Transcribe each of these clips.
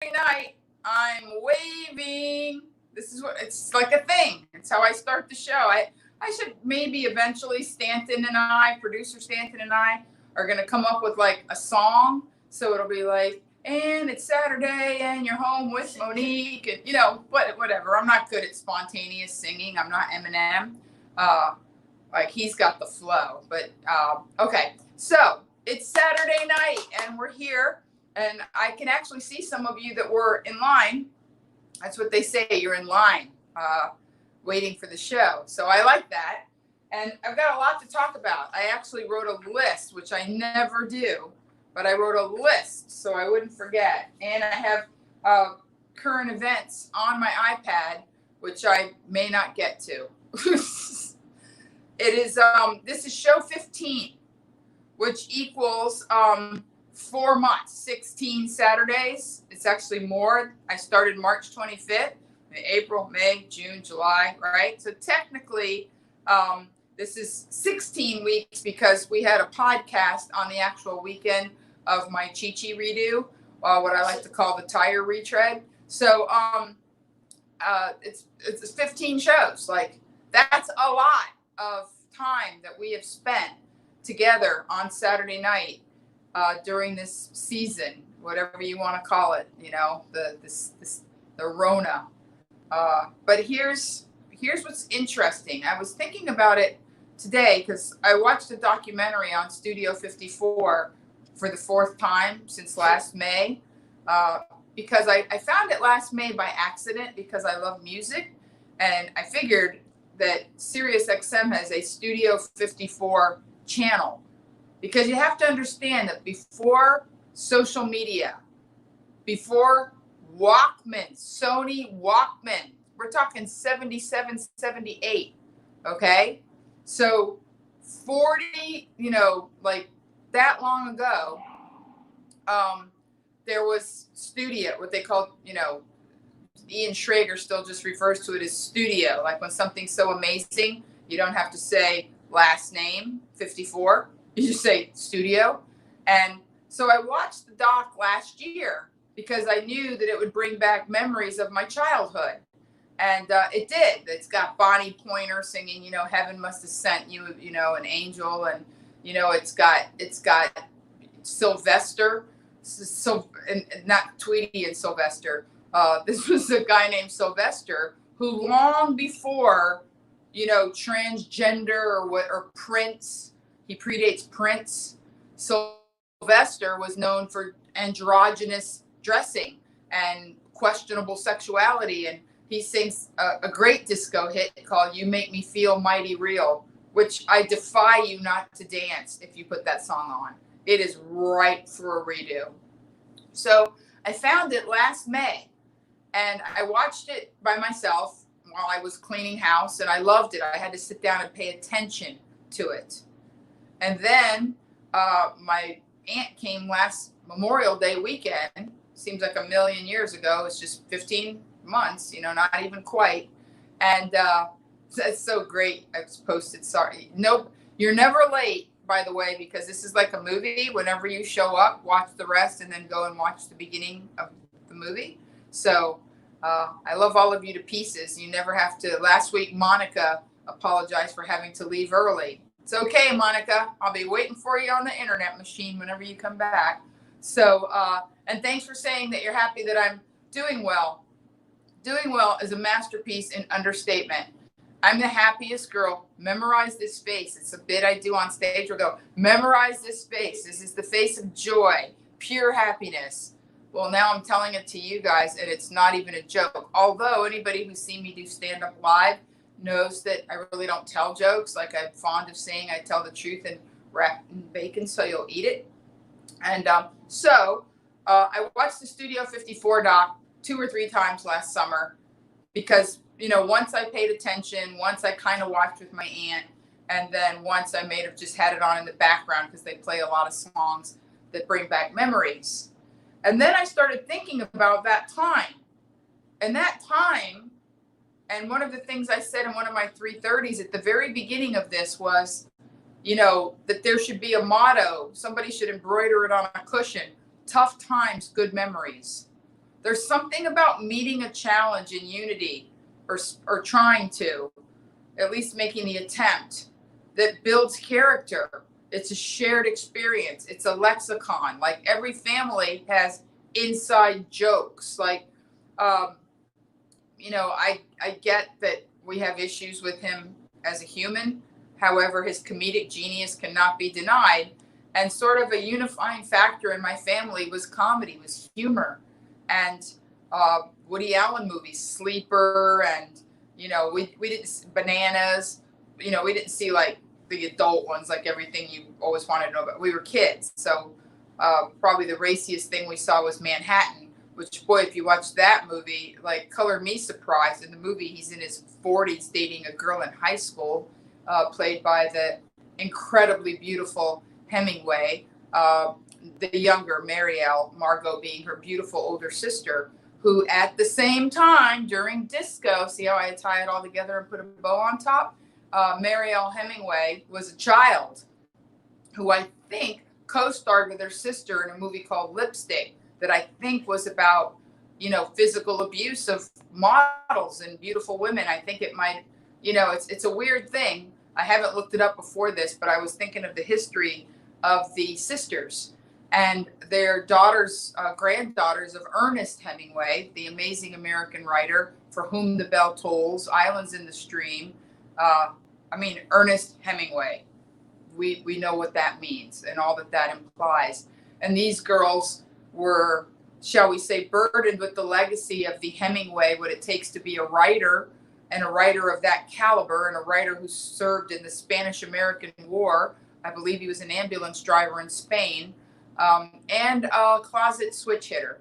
night, I'm waving. This is what it's like a thing. It's how I start the show. I should maybe eventually producer Stanton and I are gonna come up with like a song. So it'll be like, and it's Saturday and you're home with Monique and whatever. I'm not good at spontaneous singing. I'm not Eminem. Like he's got the flow. But okay. So it's Saturday night and we're here. And I can actually see some of you that were in line. That's what they say. You're in line waiting for the show. So I like that. And I've got a lot to talk about. I actually wrote a list, which I never do. But I wrote a list so I wouldn't forget. And I have current events on my iPad, which I may not get to. This is show 15, which equals 4 months, 16 Saturdays. It's actually more. I started March 25th, April, May, June, July, right? So technically, this is 16 weeks because we had a podcast on the actual weekend of my Chi-Chi redo, what I like to call the tire retread. So it's 15 shows. Like that's a lot of time that we have spent together on Saturday night during this season, whatever you want to call it, the Rona. But here's what's interesting. I was thinking about it today because I watched a documentary on Studio 54 for the 4th time since last May, because I found it last May by accident because I love music, and I figured that SiriusXM has a Studio 54 channel, because you have to understand that before social media, before Walkman, Sony Walkman, we're talking 77, 78, okay? So 40, like that long ago, there was studio, what they called, Ian Schrager still just refers to it as studio. Like when something's so amazing, you don't have to say last name 54. You just say studio. And so I watched the doc last year because I knew that it would bring back memories of my childhood. And it did. It's got Bonnie Pointer singing, Heaven Must Have Sent You, an angel. And, it's got Sylvester. So, and not Tweety and Sylvester. This was a guy named Sylvester who long before, transgender or Prince, he predates Prince. Sylvester was known for androgynous dressing and questionable sexuality. And he sings a great disco hit called You Make Me Feel Mighty Real, which I defy you not to dance if you put that song on. It is ripe for a redo. So I found it last May and I watched it by myself while I was cleaning house, and I loved it. I had to sit down and pay attention to it. And then my aunt came last Memorial Day weekend. Seems like a million years ago. It's just 15 months, not even quite. And that's so great. I was posted, sorry. Nope, you're never late, by the way, because this is like a movie. Whenever you show up, watch the rest and then go and watch the beginning of the movie. So I love all of you to pieces. You never have to. Last week, Monica apologized for having to leave early. It's okay, Monica. I'll be waiting for you on the internet machine whenever you come back. So, and thanks for saying that you're happy that I'm doing well. Doing well is a masterpiece in understatement. I'm the happiest girl. Memorize this face. It's a bit I do on stage. We'll go, memorize this face. This is the face of joy, pure happiness. Well, now I'm telling it to you guys, and it's not even a joke. Although anybody who's seen me do stand-up live knows that I really don't tell jokes. Like I'm fond of saying I tell the truth and wrap in bacon so you'll eat it. And so I watched the Studio 54 doc 2 or 3 times last summer because, once I paid attention, once I kind of watched with my aunt, and then once I may have just had it on in the background because they play a lot of songs that bring back memories. And then I started thinking about that time. And that time, and one of the things I said in one of my 330s at the very beginning of this was, that there should be a motto. Somebody should embroider it on a cushion. Tough times, good memories. there's something about meeting a challenge in unity, or trying to, at least making the attempt, that builds character. It's a shared experience. It's a lexicon. Like every family has inside jokes. Like, I get that we have issues with him as a human. However, his comedic genius cannot be denied. And sort of a unifying factor in my family was comedy, was humor. And Woody Allen movies, Sleeper, and, we didn't, Bananas, we didn't see like the adult ones, like everything you always wanted to know about. We were kids. So probably the raciest thing we saw was Manhattan, which, boy, if you watch that movie, like, colored me surprised. In the movie, he's in his 40s dating a girl in high school, played by the incredibly beautiful Hemingway, the younger Marielle, Margot being her beautiful older sister, who at the same time during disco, see how I tie it all together and put a bow on top? Marielle Hemingway was a child who I think co-starred with her sister in a movie called Lipstick that I think was about, physical abuse of models and beautiful women. I think it might, it's a weird thing. I haven't looked it up before this, but I was thinking of the history of the sisters and their daughters, granddaughters of Ernest Hemingway, the amazing American writer For Whom the Bell Tolls, Islands in the Stream. Ernest Hemingway. We know what that means and all that implies. And these girls were, shall we say, burdened with the legacy of the Hemingway, what it takes to be a writer, and a writer of that caliber, and a writer who served in the Spanish-American War. I believe he was an ambulance driver in Spain, and a closet switch hitter.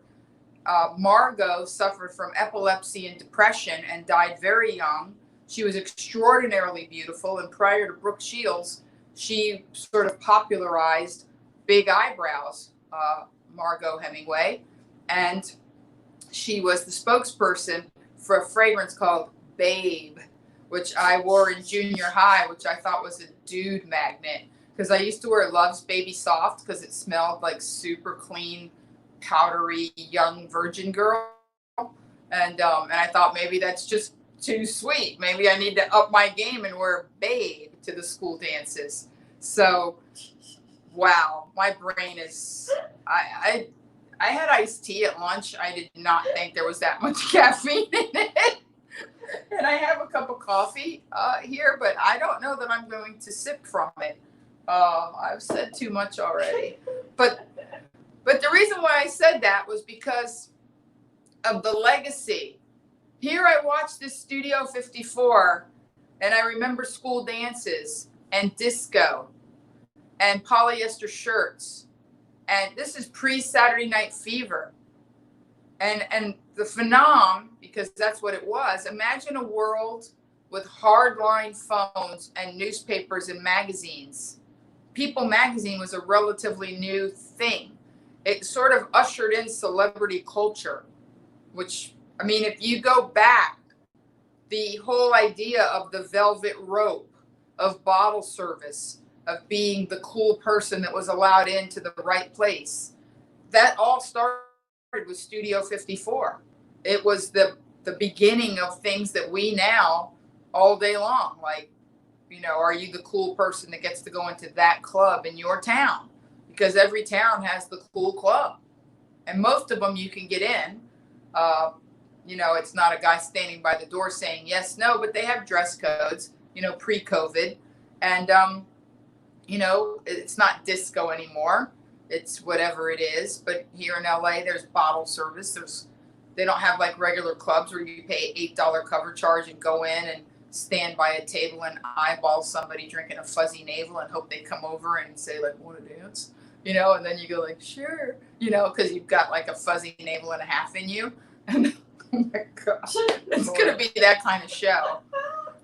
Margot suffered from epilepsy and depression and died very young. She was extraordinarily beautiful, and prior to Brooke Shields, she sort of popularized big eyebrows, Margot Hemingway, and she was the spokesperson for a fragrance called Babe, which I wore in junior high, which I thought was a dude magnet, because I used to wear Love's Baby Soft because it smelled like super clean, powdery, young virgin girl, and I thought maybe that's just too sweet. Maybe I need to up my game and wear Babe to the school dances. So, wow, my brain is. I had iced tea at lunch. I did not think there was that much caffeine in it. And I have a cup of coffee here, but I don't know that I'm going to sip from it. I've said too much already. But the reason why I said that was because of the legacy. Here I watched this Studio 54, and I remember school dances and disco and polyester shirts. And this is pre-Saturday Night Fever. And the phenom, because that's what it was, imagine a world with hardline phones and newspapers and magazines. People magazine was a relatively new thing. It sort of ushered in celebrity culture, which, if you go back, the whole idea of the velvet rope, of bottle service, of being the cool person that was allowed into the right place, that all started with Studio 54. It was the beginning of things that we now all day long, like, are you the cool person that gets to go into that club in your town? Because every town has the cool club, and most of them you can get in. It's not a guy standing by the door saying yes, no, but they have dress codes, pre-COVID. And, it's not disco anymore. It's whatever it is. But here in LA, there's bottle service. They don't have like regular clubs where you pay $8 cover charge and go in and stand by a table and eyeball somebody drinking a fuzzy navel and hope they come over and say like, want to dance? And then you go like, sure, because you've got like a fuzzy navel and a half in you. And oh my gosh, it's going to be that kind of show.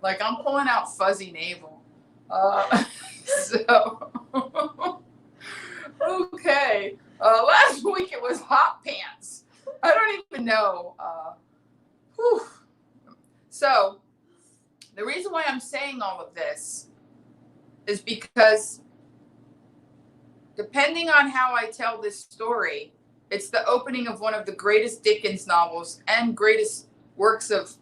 Like, I'm pulling out fuzzy navel. Okay. Last week it was hot pants. I don't even know. So, the reason why I'm saying all of this is because depending on how I tell this story, It's the opening of one of the greatest Dickens novels and greatest works of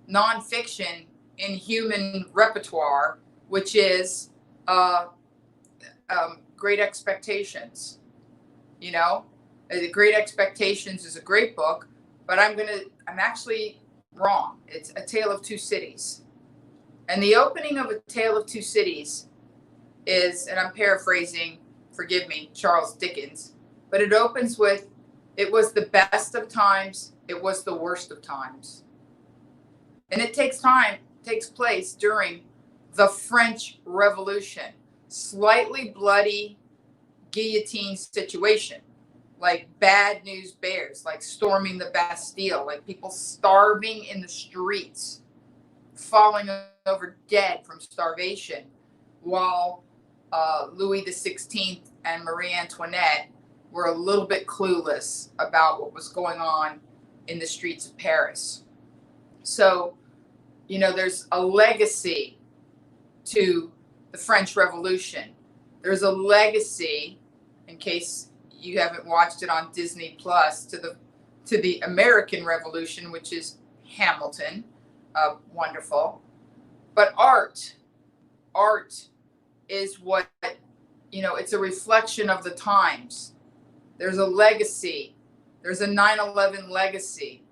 nonfiction in human repertoire, which is Great Expectations. You know, The Great Expectations is a great book, but I'm actually wrong. It's A Tale of Two Cities. And the opening of A Tale of Two Cities is, and I'm paraphrasing, forgive me, Charles Dickens, but it opens with, "It was the best of times, it was the worst of times." And it takes place during the French Revolution, slightly bloody guillotine situation, like Bad News Bears, like storming the Bastille, like people starving in the streets, falling over dead from starvation, while Louis XVI and Marie Antoinette were a little bit clueless about what was going on in the streets of Paris. So, there's a legacy to the French Revolution. There's a legacy, in case you haven't watched it on Disney Plus, to the American Revolution, which is Hamilton. Wonderful. But art is what, it's a reflection of the times. There's a legacy. There's a 9/11 legacy.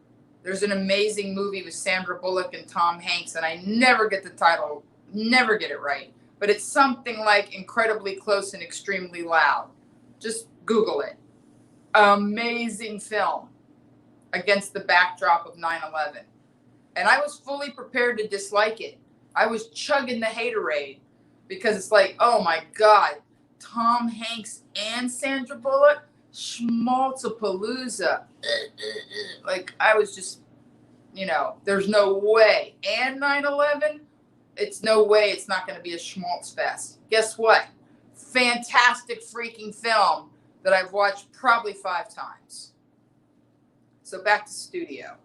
There's an amazing movie with Sandra Bullock and Tom Hanks, and I never get the title, never get it right. But it's something like Incredibly Close and Extremely Loud. Just Google it. Amazing film against the backdrop of 9/11. And I was fully prepared to dislike it. I was chugging the haterade because it's like, oh my God, Tom Hanks and Sandra Bullock, schmaltzapalooza. Like, I was just, there's no way. And 9/11, it's no way it's not going to be a schmaltz fest. Guess what? Fantastic freaking film that I've watched probably 5 times. So back to studio.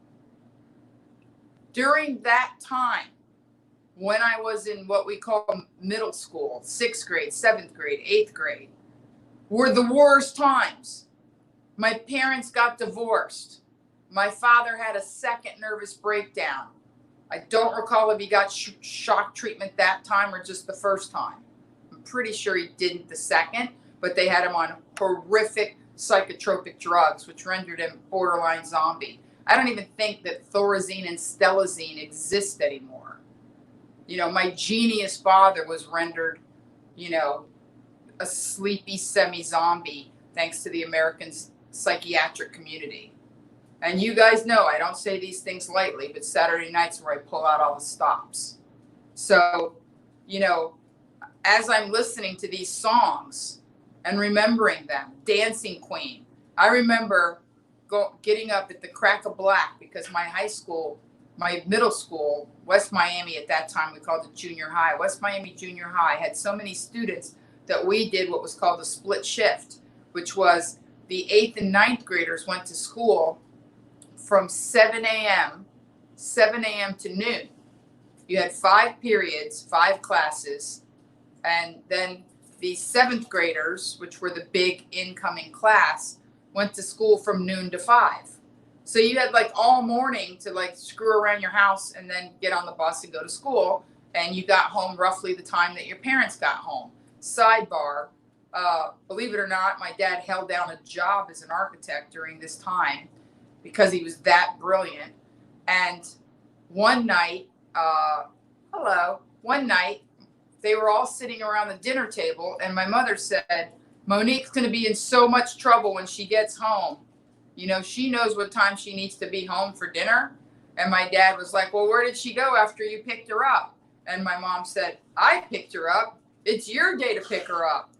During that time, when I was in what we call middle school, 6th grade, 7th grade, 8th grade, were the worst times. My parents got divorced. My father had a second nervous breakdown. I don't recall if he got shock treatment that time or just the first time. I'm pretty sure he didn't the second, but they had him on horrific psychotropic drugs, which rendered him borderline zombie. I don't even think that Thorazine and Stelazine exist anymore. My genius father was rendered, a sleepy semi-zombie thanks to the American psychiatric community. And you guys know I don't say these things lightly, but Saturday nights where I pull out all the stops. So, as I'm listening to these songs and remembering them, Dancing Queen, I remember getting up at the crack of black because my middle school, West Miami at that time, we called it junior high. West Miami Junior High had so many students that we did what was called a split shift, which was the 8th and 9th graders went to school from 7 a.m. to noon. You had 5 periods, 5 classes, and then the 7th graders, which were the big incoming class, went to school from noon to 5. So you had like all morning to like screw around your house and then get on the bus and go to school. And you got home roughly the time that your parents got home. Sidebar, believe it or not, my dad held down a job as an architect during this time because he was that brilliant. And one night, they were all sitting around the dinner table and my mother said, "Monique's going to be in so much trouble when she gets home. She knows what time she needs to be home for dinner." And my dad was like, "Well, where did she go after you picked her up?" And my mom said, "I picked her up. It's your day to pick her up."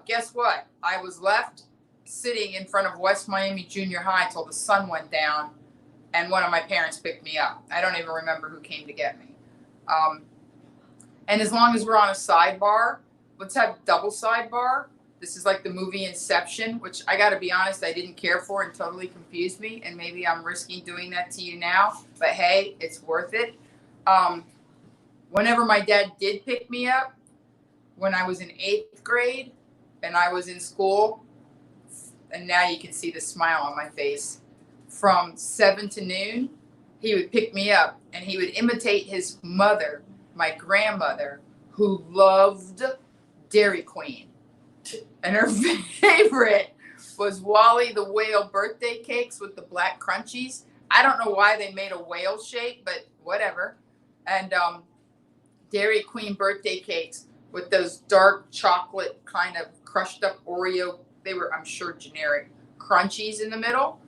Guess what? I was left sitting in front of West Miami Junior High till the sun went down and one of my parents picked me up. I don't even remember who came to get me. And as long as we're on a sidebar, let's have double sidebar. This is like the movie Inception, which I got to be honest, I didn't care for and totally confused me. And maybe I'm risking doing that to you now, but hey, it's worth it. Whenever my dad did pick me up, when I was in 8th grade and I was in school, and now you can see the smile on my face, from 7 to noon, he would pick me up and he would imitate his mother, my grandmother, who loved Dairy Queen. And her favorite was Wally the Whale birthday cakes with the black crunchies. I don't know why they made a whale shape, but whatever. And Dairy Queen birthday cakes with those dark chocolate kind of crushed up Oreo. They were, I'm sure, generic crunchies in the middle.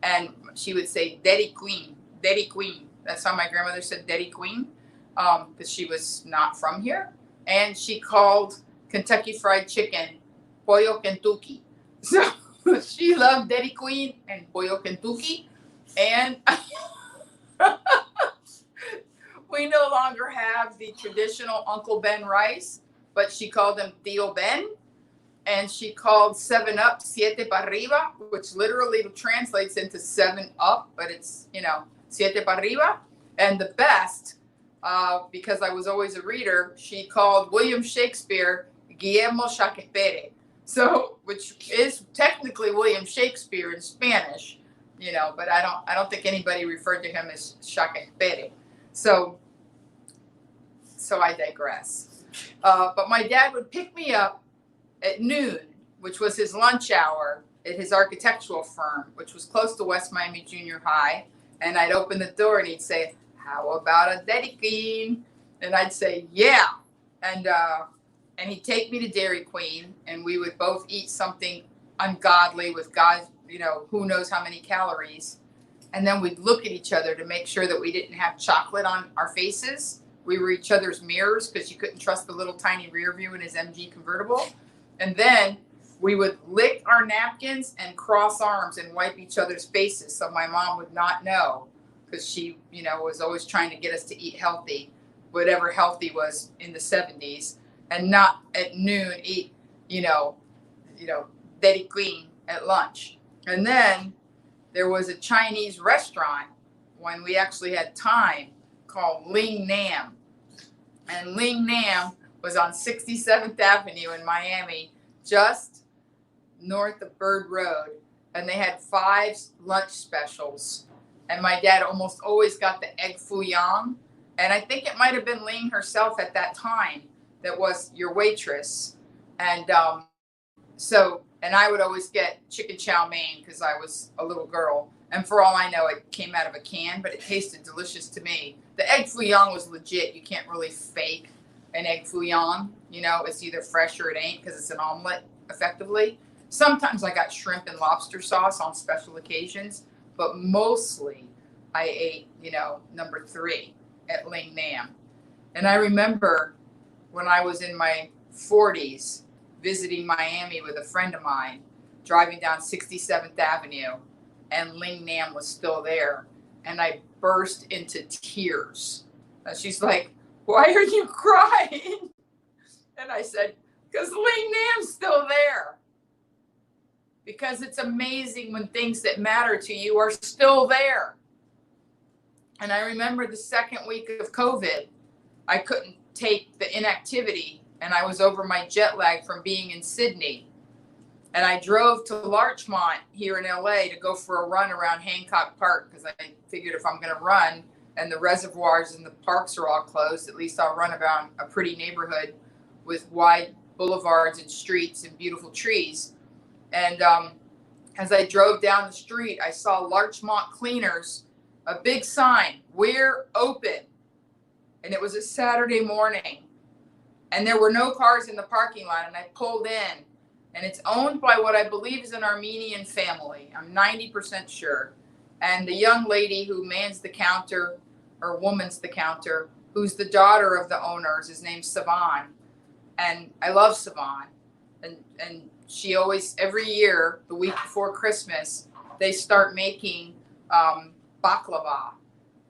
And she would say, Dairy Queen, Dairy Queen. That's how my grandmother said Dairy Queen, because she was not from here. And she called Kentucky Fried Chicken Pollo Kentucky. So she loved Dairy Queen and Pollo Kentucky. And we no longer have the traditional Uncle Ben rice, but she called him Tío Ben. And she called 7 Up Siete para arriba, which literally translates into 7 Up, but it's, Siete para arriba. And the best, because I was always a reader, she called William Shakespeare Guillermo Shakespeare. So, which is technically William Shakespeare in Spanish, but I don't think anybody referred to him as Shakespeare. So I digress. But my dad would pick me up at noon, which was his lunch hour at his architectural firm, which was close to West Miami Junior High. And I'd open the door and he'd say, how about a Dairy Queen? And I'd say, yeah. And he'd take me to Dairy Queen and we would both eat something ungodly with God, who knows how many calories. And then we'd look at each other to make sure that we didn't have chocolate on our faces. We were each other's mirrors because you couldn't trust the little tiny rear view in his MG convertible. And then we would lick our napkins and cross arms and wipe each other's faces so my mom would not know, because she, was always trying to get us to eat healthy, whatever healthy was in the 70s, and not at noon eat, Dairy Queen at lunch. And then there was a Chinese restaurant when we actually had time called Ling Nam. And Ling Nam was on 67th Avenue in Miami, just north of Bird Road. And they had 5 lunch specials. And my dad almost always got the egg foo young. And I think it might have been Ling herself at that time that was your waitress. And and I would always get chicken chow mein because I was a little girl. And for all I know, it came out of a can, but it tasted delicious to me. The egg foo young was legit. You can't really fake an egg foo young. It's either fresh or it ain't, because it's an omelet, effectively. Sometimes I got shrimp and lobster sauce on special occasions, but mostly I ate, number 3 at Ling Nam. And I remember when I was in my 40s visiting Miami with a friend of mine, driving down 67th Avenue, and Ling Nam was still there. And I burst into tears. And she's like, why are you crying? And I said, because Ling Nam's still there. Because it's amazing when things that matter to you are still there. And I remember the second week of COVID, I couldn't take the inactivity, and I was over my jet lag from being in Sydney. And I drove to Larchmont here in LA to go for a run around Hancock Park, because I figured if I'm going to run and the reservoirs and the parks are all closed, at least I'll run around a pretty neighborhood with wide boulevards and streets and beautiful trees. And as I drove down the street, I saw Larchmont Cleaners, a big sign, we're open. And it was a Saturday morning. And there were no cars in the parking lot. And I pulled in. And it's owned by what I believe is an Armenian family. I'm 90% sure. And the young lady who mans the counter, or woman's the counter, who's the daughter of the owners, is named Savan. And I love Savan. And she always, every year, the week before Christmas, they start making baklava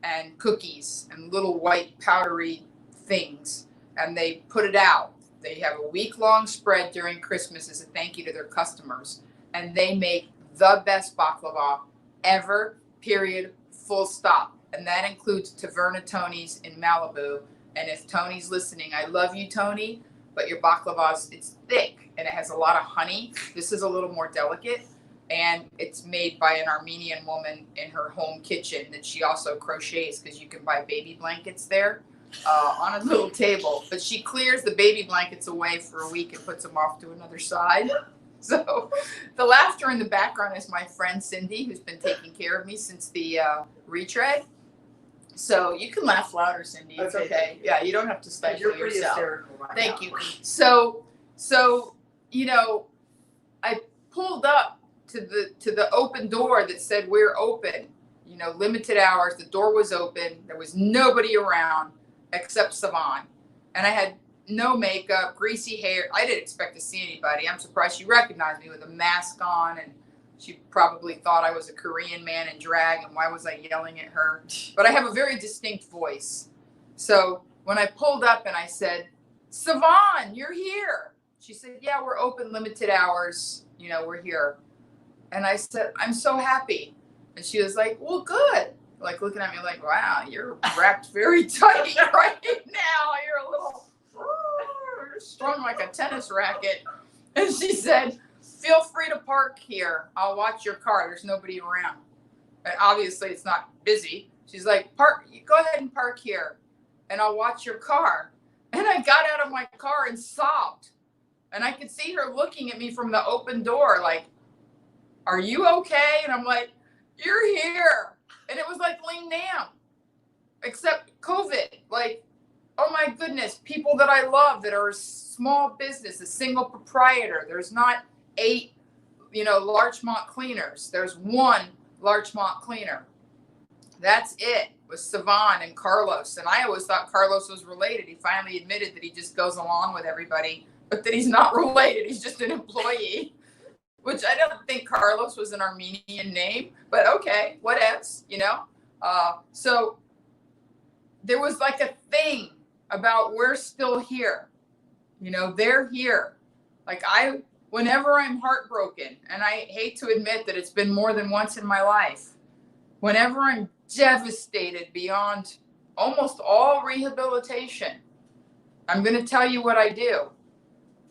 and cookies and little white powdery things. And they put it out. They have a week-long spread during Christmas as a thank you to their customers. And they make the best baklava ever, period, full stop. And that includes Taverna Tony's in Malibu. And if Tony's listening, I love you, Tony, but your baklava, it's thick and it has a lot of honey. This is a little more delicate. and it's made by an Armenian woman in her home kitchen that she also crochets, because you can buy baby blankets there on a little table. But she clears the baby blankets away for a week and puts them off to another side. So the laughter in the background is my friend Cindy, who's been taking care of me since the retread. So you can laugh louder, Cindy. It's okay. Yeah, you don't have to stifle You're pretty yourself. hysterical right Thank now. you. So you know, I pulled up to the open door that said we're open. You know, limited hours. The door was open. There was nobody around except Savan, and I had no makeup, greasy hair. I didn't expect to see anybody. I'm surprised she recognized me with a mask on, and she probably thought I was a Korean man in drag, and why was I yelling at her? But I have a very distinct voice. So when I pulled up and I said, Savan, you're here. She said, yeah, we're open limited hours. You know, we're here. And I said, I'm so happy. And she was like, well, good. Like looking at me like, wow, you're wrapped very tight right now. You're a little strung like a tennis racket. And she said, feel free to park here. I'll watch your car. There's nobody around. And obviously it's not busy. She's like, park, go ahead and park here and I'll watch your car. And I got out of my car and sobbed. And I could see her looking at me from the open door like, are you okay? And I'm like, you're here. And it was like Ling Nam, except COVID. Like, oh my goodness, people that I love that are a small business, a single proprietor. There's not 8, Larchmont cleaners. There's 1 Larchmont cleaner. That's it, with Savan and Carlos. And I always thought Carlos was related. He finally admitted that he just goes along with everybody, but that he's not related. He's just an employee, which I don't think Carlos was an Armenian name, but okay, what else, So there was like a thing about we're still here. They're here. Like whenever I'm heartbroken, and I hate to admit that it's been more than once in my life, whenever I'm devastated beyond almost all rehabilitation, I'm going to tell you what I do.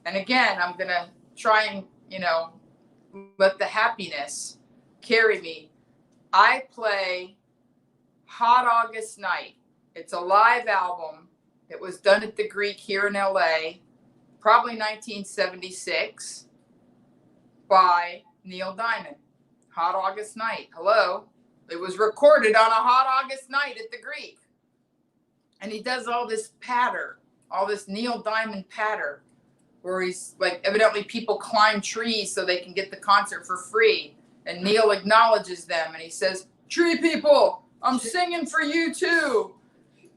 And again, I'm going to try and, let the happiness carry me. I play Hot August Night. It's a live album. It was done at the Greek here in LA, probably 1976, by Neil Diamond. Hot August Night. Hello. It was recorded on a hot August night at the Greek. And he does all this patter, all this Neil Diamond patter, where he's like, evidently people climb trees so they can get the concert for free. And Neil acknowledges them and he says, tree people, I'm singing for you too.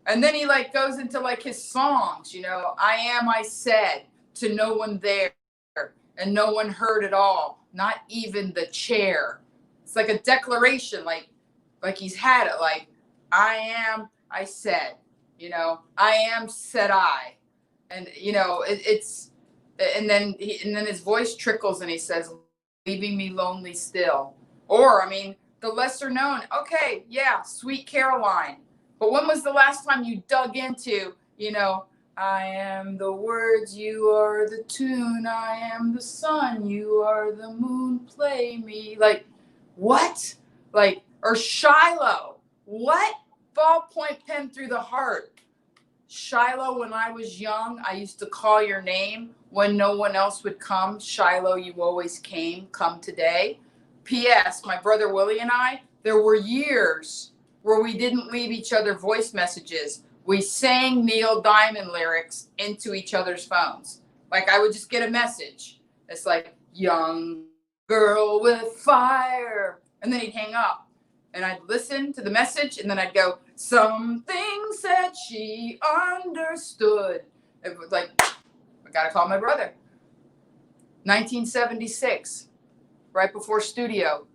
And then he like goes into like his songs, I am, I said, to no one there, and no one heard at all, not even the chair. It's like a declaration, like he's had it, like, I am, I said, I am, said I. And, and then his voice trickles and he says, leaving me lonely still. Or, the lesser known, okay, yeah, Sweet Caroline. But when was the last time you dug into, I am the words, you are the tune, I am the sun, you are the moon, play me. Like, what? Like, or Shiloh, what? Ballpoint pen through the heart. Shiloh, when I was young, I used to call your name when no one else would come. Shiloh, you always came, come today. P.S., my brother Willie and I, there were years where we didn't leave each other voice messages. We sang Neil Diamond lyrics into each other's phones. Like I would just get a message. It's like, young girl with fire. And then he'd hang up. And I'd listen to the message and then I'd go, something said she understood. It was like, I gotta call my brother. 1976, right before studio.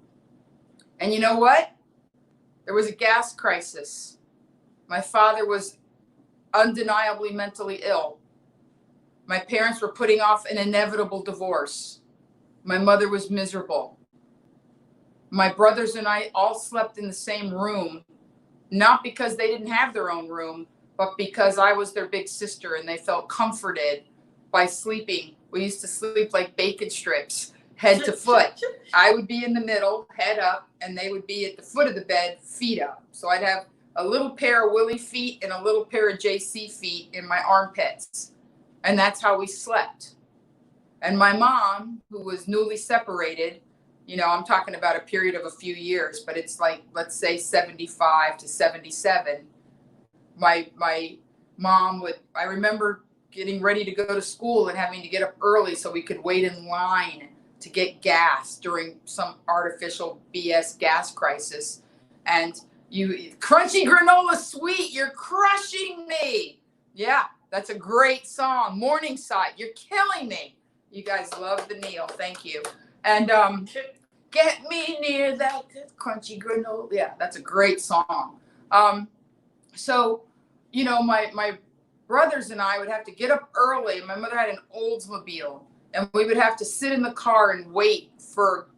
And you know what? There was a gas crisis. My father was undeniably mentally ill. My parents were putting off an inevitable divorce. My mother was miserable. My brothers and I all slept in the same room, not because they didn't have their own room, but because I was their big sister and they felt comforted by sleeping. We used to sleep like bacon strips head to foot. I would be in the middle, head up, and they would be at the foot of the bed, feet up. So I'd have a little pair of Willie feet and a little pair of JC feet in my armpits. And that's how we slept. And my mom, who was newly separated, you know, I'm talking about a period of a few years, but it's like, let's say 75 to 77. My mom would, I remember getting ready to go to school and having to get up early so we could wait in line to get gas during some artificial BS gas crisis. And you, crunchy granola sweet, you're crushing me. Yeah, that's a great song. Morningside, you're killing me. You guys love the Neil. Thank you. And get me near that crunchy granola. Yeah, that's a great song. So, you know, my brothers and I would have to get up early. My mother had an Oldsmobile, and we would have to sit in the car and wait for,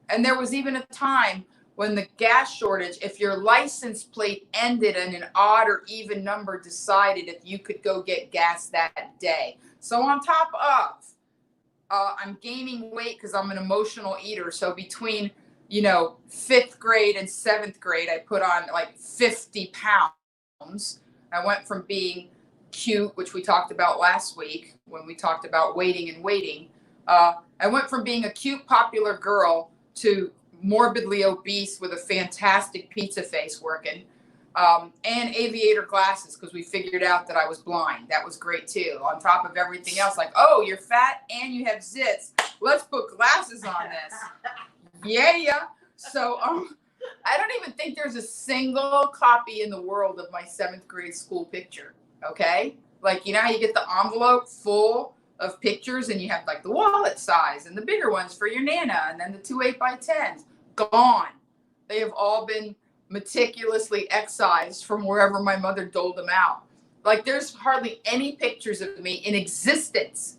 and there was even a time when the gas shortage, if your license plate ended and an odd or even number decided if you could go get gas that day. So on top of, I'm gaining weight because I'm an emotional eater. So between, you know, 5th grade and 7th grade, I put on like 50 pounds. I went from being cute, which we talked about last week when we talked about waiting and waiting. I went from being a cute, popular girl to morbidly obese with a fantastic pizza face working, and aviator glasses because we figured out that I was blind. That was great too. On top of everything else, like, oh, you're fat and you have zits. Let's put glasses on this. Yeah. So I don't even think there's a single copy in the world of my 7th grade school picture. Okay, like, you know how you get the envelope full of pictures and you have like the wallet size and the bigger ones for your Nana and then the 2 8x10s. Gone. They have all been meticulously excised from wherever my mother doled them out. Like, there's hardly any pictures of me in existence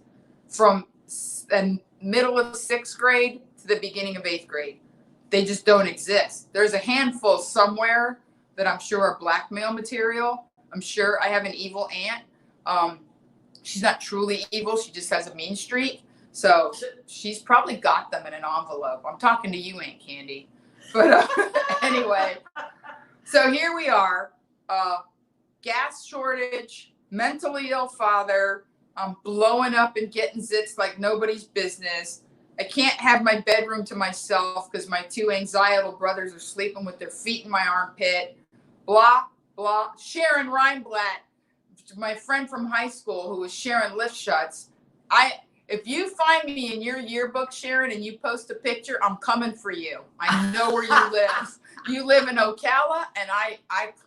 from the middle of 6th grade to the beginning of 8th grade. They just don't exist. There's a handful somewhere that I'm sure are blackmail material. I'm sure I have an evil aunt. She's not truly evil. She just has a mean streak. So she's probably got them in an envelope. I'm talking to you, Aunt Candy. But anyway, so here we are. Gas shortage, mentally ill father. I'm blowing up and getting zits like nobody's business. I can't have my bedroom to myself because my 2 anxietal brothers are sleeping with their feet in my armpit. Blah, blah. Sharon Reinblatt, my friend from high school who was sharing lift shuts. If you find me in your yearbook, Sharon, and you post a picture, I'm coming for you. I know where you live. You live in Ocala, and I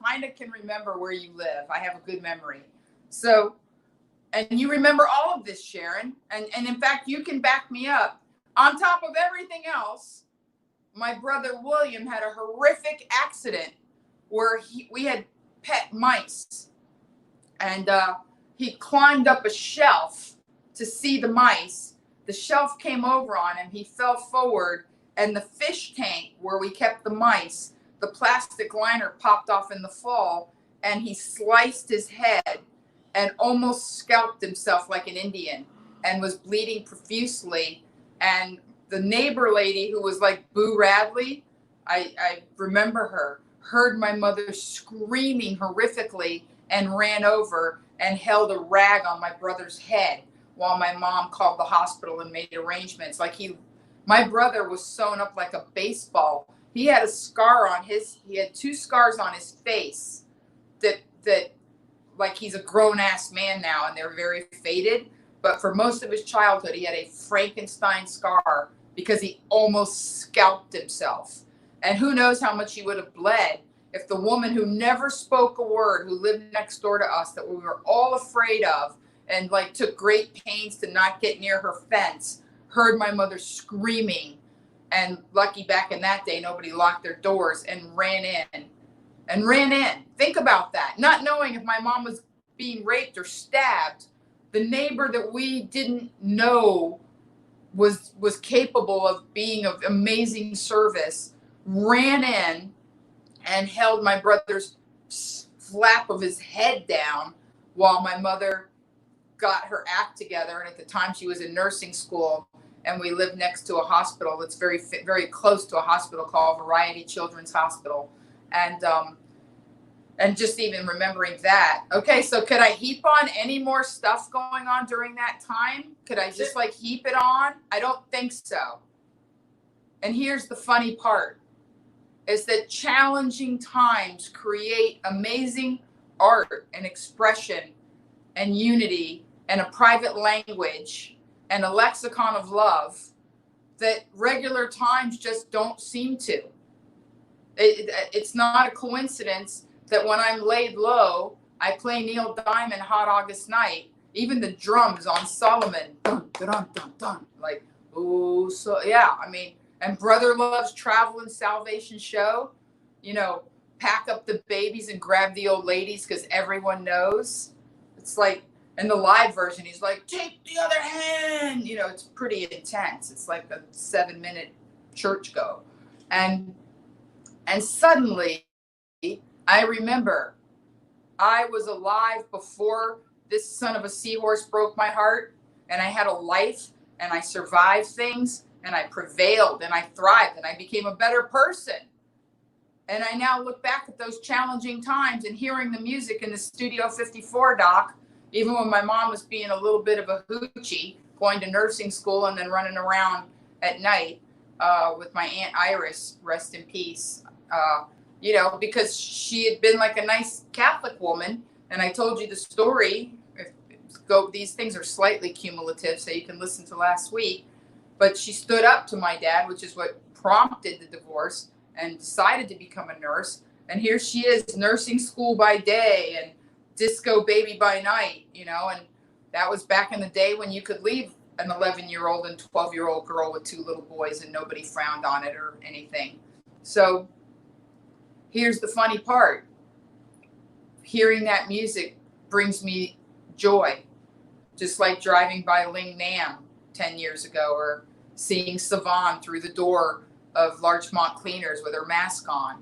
kind of can remember where you live. I have a good memory. So, and you remember all of this, Sharon. And in fact, you can back me up. On top of everything else, my brother William had a horrific accident where we had pet mice. And he climbed up a shelf to see the mice. The shelf came over on him. He fell forward, and the fish tank where we kept the mice, the plastic liner popped off in the fall, and he sliced his head and almost scalped himself like an Indian and was bleeding profusely. And the neighbor lady, who was like Boo Radley, I remember her, heard my mother screaming horrifically and ran over and held a rag on my brother's head while my mom called the hospital and made arrangements. Like, my brother was sewn up like a baseball. He had a scar on he had 2 scars on his face that like, he's a grown ass man now and they're very faded. But for most of his childhood, he had a Frankenstein scar because he almost scalped himself. And who knows how much he would have bled if the woman who never spoke a word, who lived next door to us, that we were all afraid of and like took great pains to not get near her fence, heard my mother screaming. And lucky back in that day, nobody locked their doors and ran in. Think about that. Not knowing if my mom was being raped or stabbed, the neighbor that we didn't know was capable of being of amazing service, ran in and held my brother's flap of his head down while my mother got her act together. And at the time she was in nursing school and we live next to a hospital that's very, very close to a hospital called Variety Children's Hospital. And just even remembering that. Okay, so could I heap on any more stuff going on during that time? Could I just like heap it on? I don't think so. And here's the funny part, is that challenging times create amazing art and expression and unity and a private language and a lexicon of love that regular times just don't seem to. It's not a coincidence that when I'm laid low, I play Neil Diamond Hot August Night, even the drums on Solomon, dun, dun, dun, dun, dun, like, oh, so yeah, I mean, and Brother Love's Travel and Salvation Show, you know, pack up the babies and grab the old ladies because everyone knows. It's like, in the live version, he's like, take the other hand, you know, it's pretty intense. It's like a 7-minute church go. And suddenly, I remember I was alive before this son of a seahorse broke my heart, and I had a life, and I survived things, and I prevailed, and I thrived, and I became a better person. And I now look back at those challenging times and hearing the music in the Studio 54 doc, even when my mom was being a little bit of a hoochie, going to nursing school and then running around at night with my Aunt Iris, rest in peace. You know, because she had been like a nice Catholic woman. And I told you the story. These things are slightly cumulative, so you can listen to last week. But she stood up to my dad, which is what prompted the divorce, and decided to become a nurse. And here she is, nursing school by day and disco baby by night, you know. And that was back in the day when you could leave an 11-year-old and 12-year-old girl with 2 little boys and nobody frowned on it or anything. So here's the funny part. Hearing that music brings me joy, just like driving by Ling Nam 10 years ago, or seeing Savon through the door of Larchmont Cleaners with her mask on.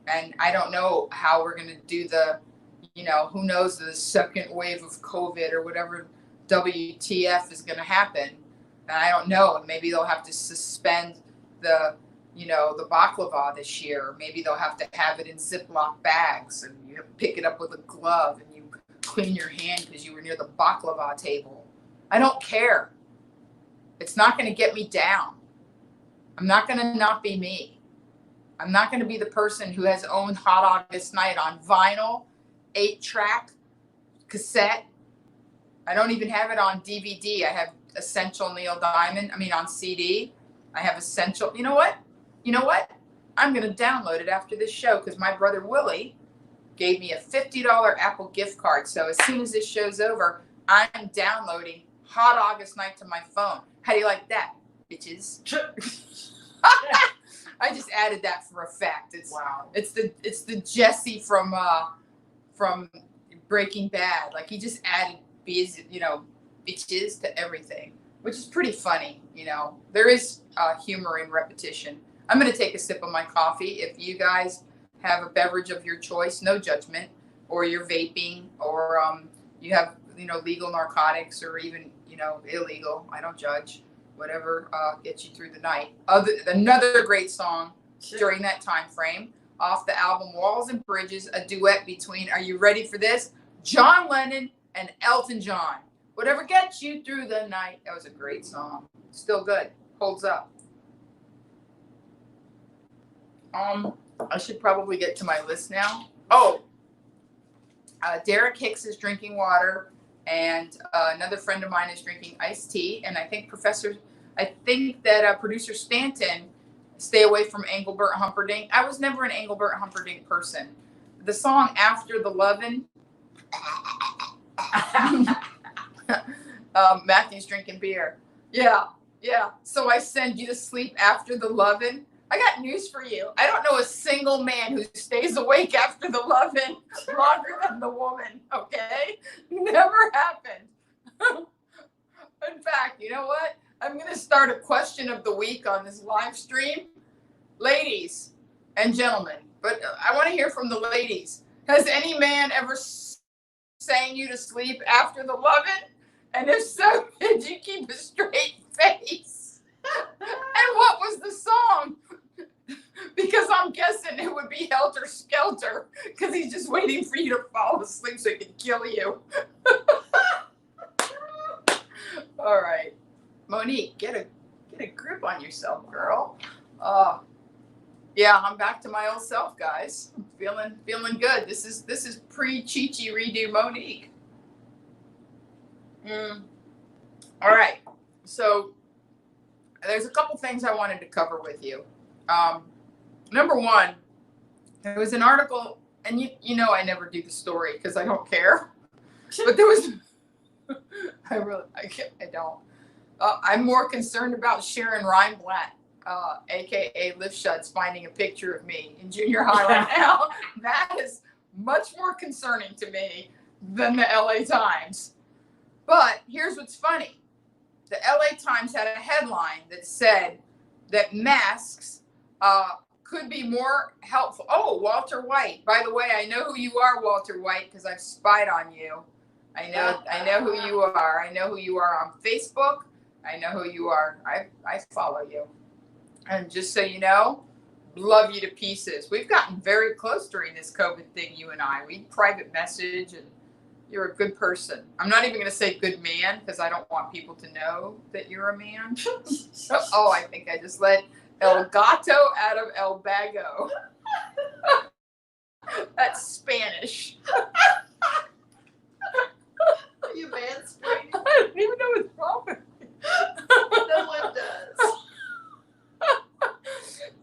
And I don't know how we're going to do the, you know, who knows, the second wave of COVID or whatever WTF is going to happen. And I don't know. Maybe they'll have to suspend the, you know, the baklava this year. Maybe they'll have to have it in Ziploc bags, and you pick it up with a glove and you clean your hand because you were near the baklava table. I don't care. It's not going to get me down. I'm not going to not be me. I'm not going to be the person who has owned Hot August Night on vinyl, 8-track, cassette. I don't even have it on DVD. I have Essential Neil Diamond. On CD. I have Essential. You know what? I'm going to download it after this show because my brother Willie gave me a $50 Apple gift card. So as soon as this show's over, I'm downloading Hot August Night to my phone. How do you like that, bitches? I just added that for effect. It's the Jesse from Breaking Bad. Like, he just added bitches to everything, which is pretty funny. You know, there is humor in repetition. I'm going to take a sip of my coffee. If you guys have a beverage of your choice, no judgment, or you're vaping, or you have, legal narcotics, or even, illegal, I don't judge. Whatever gets you through the night. Another great song during that time frame, off the album Walls and Bridges, a duet between, are you ready for this? John Lennon and Elton John. Whatever gets you through the night. That was a great song. Still good. Holds up. I should probably get to my list now. Derek Hicks is drinking water, and another friend of mine is drinking iced tea, and I think that producer Stanton, stay away from Engelbert Humperdinck. I was never an Engelbert Humperdinck person. The song After the Lovin', Matthew's drinking beer. Yeah. So I send you to sleep after the lovin'. I got news for you. I don't know a single man who stays awake after the lovin' longer than the woman, okay? Never happened. In fact, you know what? I'm going to start a question of the week on this live stream. Ladies and gentlemen, but I want to hear from the ladies. Has any man ever sang you to sleep after the lovin'? And if so, did you keep a straight face? And what was the song? Because I'm guessing it would be Helter Skelter, because he's just waiting for you to fall asleep so he can kill you. All right, Monique, get a grip on yourself, girl. Yeah, I'm back to my old self, guys. I'm feeling good. This is pre-Chi-Chi redo Monique. All right, so there's a couple things I wanted to cover with you. Number one, there was an article, and you know I never do the story because I don't care. But there was, I don't. I'm more concerned about Sharon Reinblatt, aka Lifshutz, finding a picture of me in junior high right now. That is much more concerning to me than the LA Times. But here's what's funny. The LA Times had a headline that said that masks could be more helpful. Oh, Walter White. By the way, I know who you are, Walter White, because I've spied on you. I know who you are. I know who you are on Facebook. I know who you are. I follow you. And just so you know, love you to pieces. We've gotten very close during this COVID thing, you and I. We private message, and you're a good person. I'm not even going to say good man because I don't want people to know that you're a man. Oh, I think I just let El Gato out of El Bago. That's Spanish. Are you mansplaining? I don't even know what's wrong with me. No one does.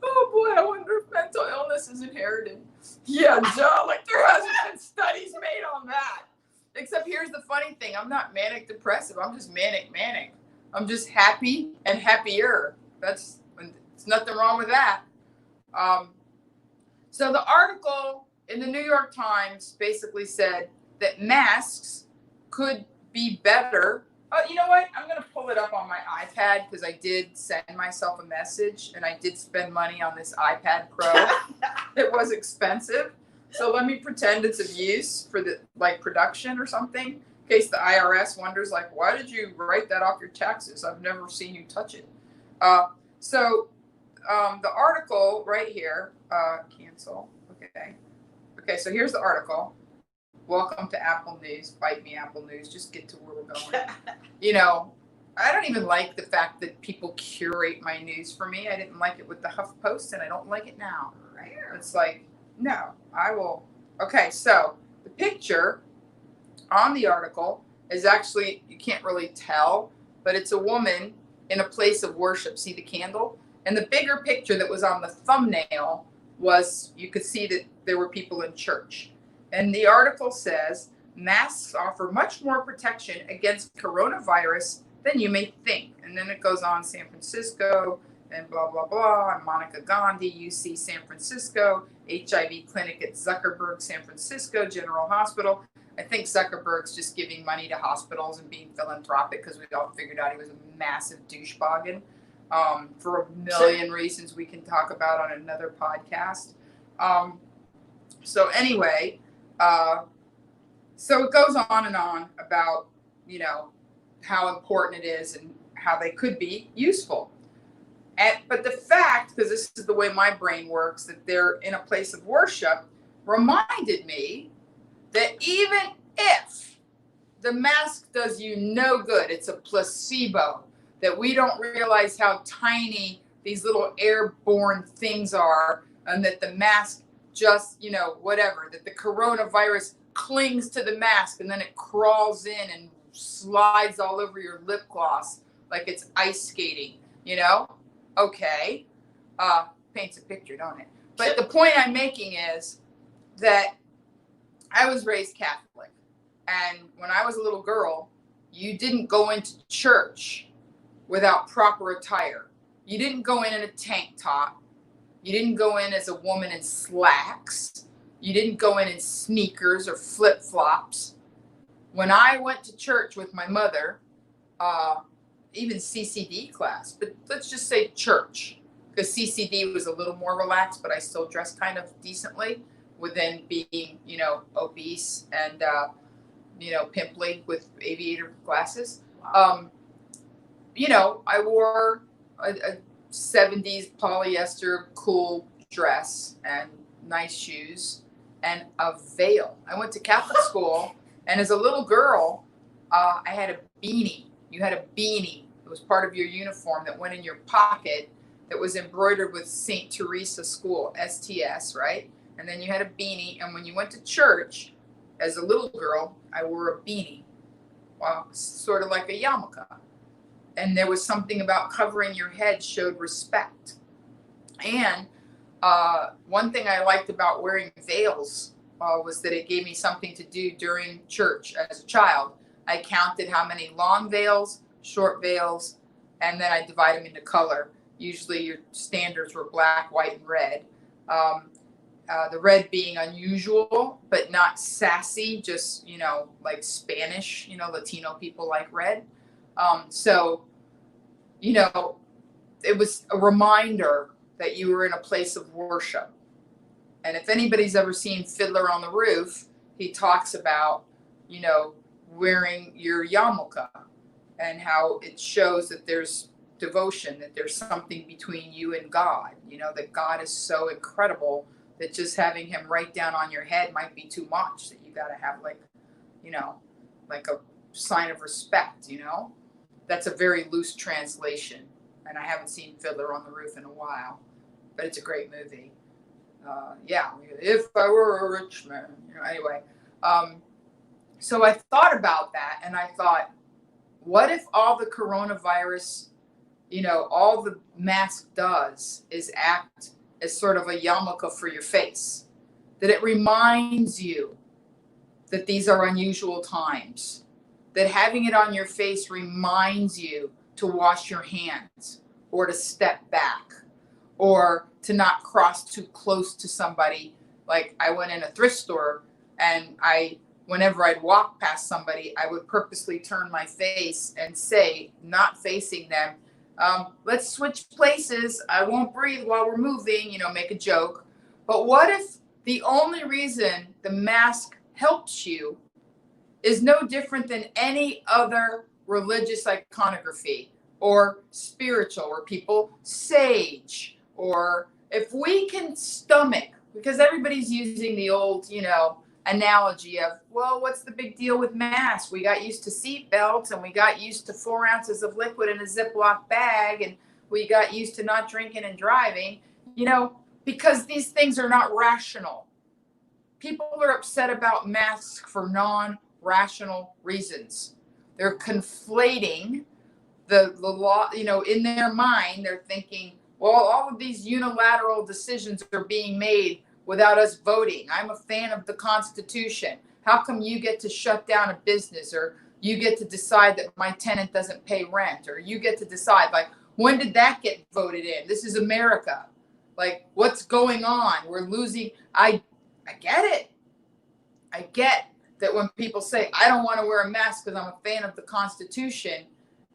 Oh boy, I wonder if mental illness is inherited. Yeah, Joe, like there hasn't been studies made on that. Except here's the funny thing. I'm not manic depressive. I'm just manic. I'm just happy and happier. There's nothing wrong with that. So the article in the New York Times basically said that masks could be better. You know what? I'm going to pull it up on my iPad because I did send myself a message and I did spend money on this iPad Pro. It was expensive. So let me pretend it's of use for the production or something, in case the IRS wonders, why did you write that off your taxes? I've never seen you touch it. So the article right here, cancel. Okay, so here's the article. Welcome to Apple News. Fight me, Apple News. Just get to where we're going. You know, I don't even like the fact that people curate my news for me. I didn't like it with the HuffPost, and I don't like it now. It's like, no, I will. Okay, so the picture on the article is actually, you can't really tell, but it's a woman in a place of worship. See the candle? And the bigger picture that was on the thumbnail was, you could see that there were people in church. And the article says, masks offer much more protection against coronavirus than you may think. And then it goes on, San Francisco, and blah, blah, blah. And Monica Gandhi, UC San Francisco, HIV clinic at Zuckerberg, San Francisco, General Hospital. I think Zuckerberg's just giving money to hospitals and being philanthropic because we all figured out he was a massive doucheboggin for a million reasons we can talk about on another podcast. So anyway, so it goes on and on about, how important it is and how they could be useful. But the fact, because this is the way my brain works, that they're in a place of worship, reminded me that even if the mask does you no good, it's a placebo, that we don't realize how tiny these little airborne things are, and that the mask just, whatever, that the coronavirus clings to the mask and then it crawls in and slides all over your lip gloss like it's ice skating, Okay. Paints a picture, don't it? But the point I'm making is that I was raised Catholic. And when I was a little girl, you didn't go into church without proper attire. You didn't go in a tank top. You didn't go in as a woman in slacks. You didn't go in sneakers or flip-flops. When I went to church with my mother, even CCD class, but let's just say church, because CCD was a little more relaxed, but I still dressed kind of decently within being, obese. And pimply with aviator glasses. Wow. I wore a 70s polyester cool dress and nice shoes and a veil. I went to Catholic school, and as a little girl, I had a beanie. You had a beanie. It was part of your uniform that went in your pocket that was embroidered with St. Teresa School, STS, right? And then you had a beanie, and when you went to church, as a little girl, I wore a beanie, sort of like a yarmulke. And there was something about covering your head showed respect. And one thing I liked about wearing veils was that it gave me something to do during church as a child. I counted how many long veils, short veils, and then I divide them into color. Usually your standards were black, white, and red. The red being unusual, but not sassy, just, like Spanish, Latino people like red. So, it was a reminder that you were in a place of worship. And if anybody's ever seen Fiddler on the Roof, he talks about, wearing your yarmulke and how it shows that there's devotion, that there's something between you and God, that God is so incredible that just having him right down on your head might be too much, that you got to have like a sign of respect, That's a very loose translation. And I haven't seen Fiddler on the Roof in a while, but it's a great movie. If I were a rich man, anyway. So I thought about that, and I thought, what if all the coronavirus, all the mask does is act as sort of a yarmulke for your face, that it reminds you that these are unusual times, that having it on your face reminds you to wash your hands or to step back or to not cross too close to somebody. Like I went in a thrift store, and whenever I'd walk past somebody, I would purposely turn my face and say, not facing them, let's switch places. I won't breathe while we're moving, make a joke. But what if the only reason the mask helps you is no different than any other religious iconography or spiritual, where people sage, or if we can stomach, because everybody's using the old, analogy of, well, what's the big deal with masks? We got used to seat belts, and we got used to 4 ounces of liquid in a Ziploc bag, and we got used to not drinking and driving, because these things are not rational. People are upset about masks for non-rational reasons. They're conflating the law, in their mind. They're thinking, well, all of these unilateral decisions are being made without us voting. I'm a fan of the Constitution. How come you get to shut down a business, or you get to decide that my tenant doesn't pay rent, or you get to decide, like, when did that get voted in? This is America. Like, what's going on? We're losing. I get it. I get that when people say, I don't want to wear a mask because I'm a fan of the Constitution,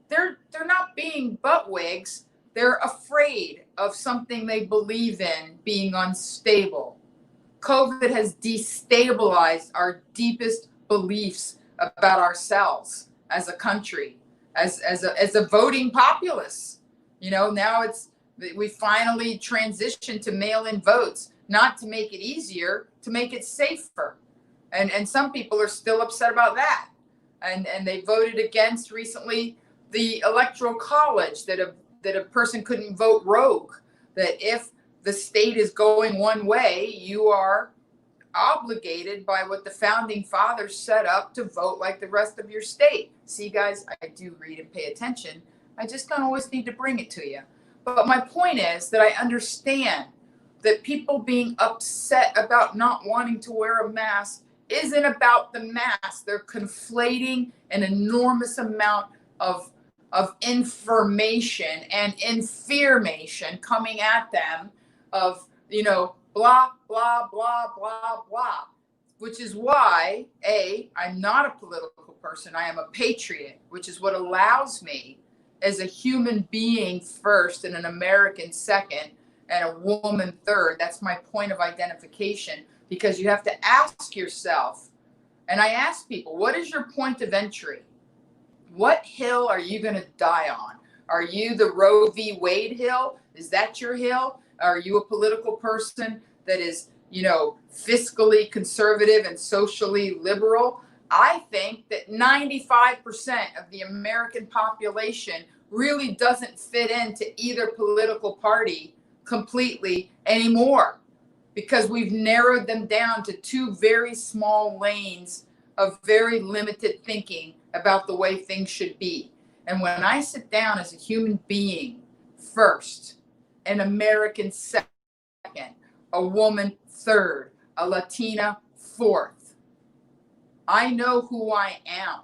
they're not being buttwigs. They're afraid of something they believe in being unstable. COVID has destabilized our deepest beliefs about ourselves as a country, as a voting populace. Now we finally transitioned to mail-in votes, not to make it easier, to make it safer. And some people are still upset about that. And they voted against recently the electoral college, that a person couldn't vote rogue, that if the state is going one way, you are obligated by what the founding fathers set up to vote like the rest of your state. See, guys, I do read and pay attention. I just don't always need to bring it to you. But my point is that I understand that people being upset about not wanting to wear a mask isn't about the mask. They're conflating an enormous amount of information and infirmation coming at them of, blah, blah, blah, blah, blah, which is why, I'm not a political person. I am a patriot, which is what allows me, as a human being first and an American second and a woman third. That's my point of identification, because you have to ask yourself, And I ask people, what is your point of entry? What hill are you going to die on? Are you the Roe v. Wade hill? Is that your hill? Are you a political person that is, fiscally conservative and socially liberal? I think that 95% of the American population really doesn't fit into either political party completely anymore, because we've narrowed them down to two very small lanes of very limited thinking about the way things should be. And when I sit down as a human being first, an American second, a woman third, a Latina fourth, I know who I am.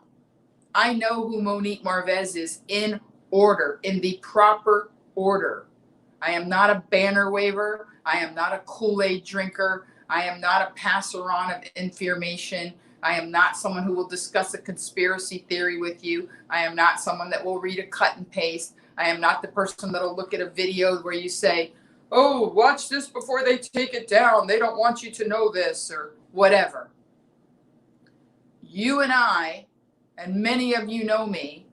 I know who Monique Marvez is in order, in the proper order. I am not a banner waver. I am not a Kool-Aid drinker. I am not a passer on of information. I am not someone who will discuss a conspiracy theory with you. I am not someone that will read a cut and paste. I am not the person that'll look at a video where you say, oh, watch this before they take it down. They don't want you to know this, or whatever. You and I, and many of you know me,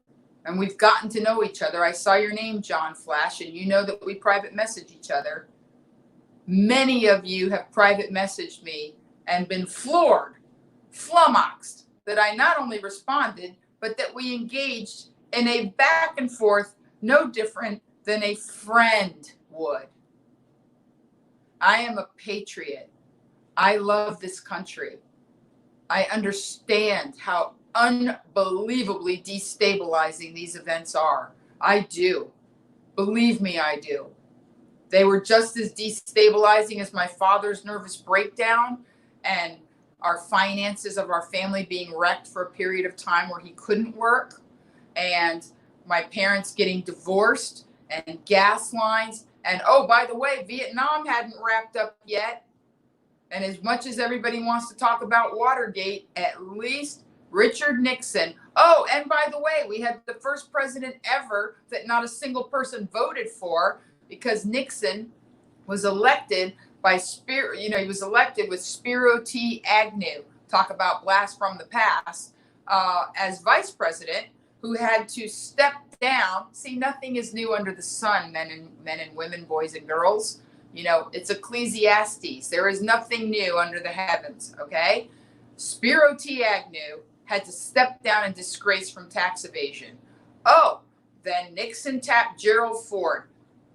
and we've gotten to know each other. I saw your name, John Flash, and you know that we private message each other. Many of you have private messaged me and been floored, flummoxed, that I not only responded, but that we engaged in a back and forth no different than a friend would. I am a patriot. I love this country. I understand how unbelievably destabilizing these events are. I do. Believe me, I do. They were just as destabilizing as my father's nervous breakdown and our finances of our family being wrecked for a period of time where he couldn't work, and my parents getting divorced, and gas lines. And oh, by the way, Vietnam hadn't wrapped up yet. And as much as everybody wants to talk about Watergate, at least Richard Nixon. Oh, and by the way, we had the first president ever that not a single person voted for, because Nixon was elected by he was elected with Spiro T. Agnew, talk about blast from the past, as vice president, who had to step down. See, nothing is new under the sun, men and women, boys and girls. It's Ecclesiastes. There is nothing new under the heavens, okay? Spiro T. Agnew had to step down in disgrace from tax evasion. Oh, then Nixon tapped Gerald Ford,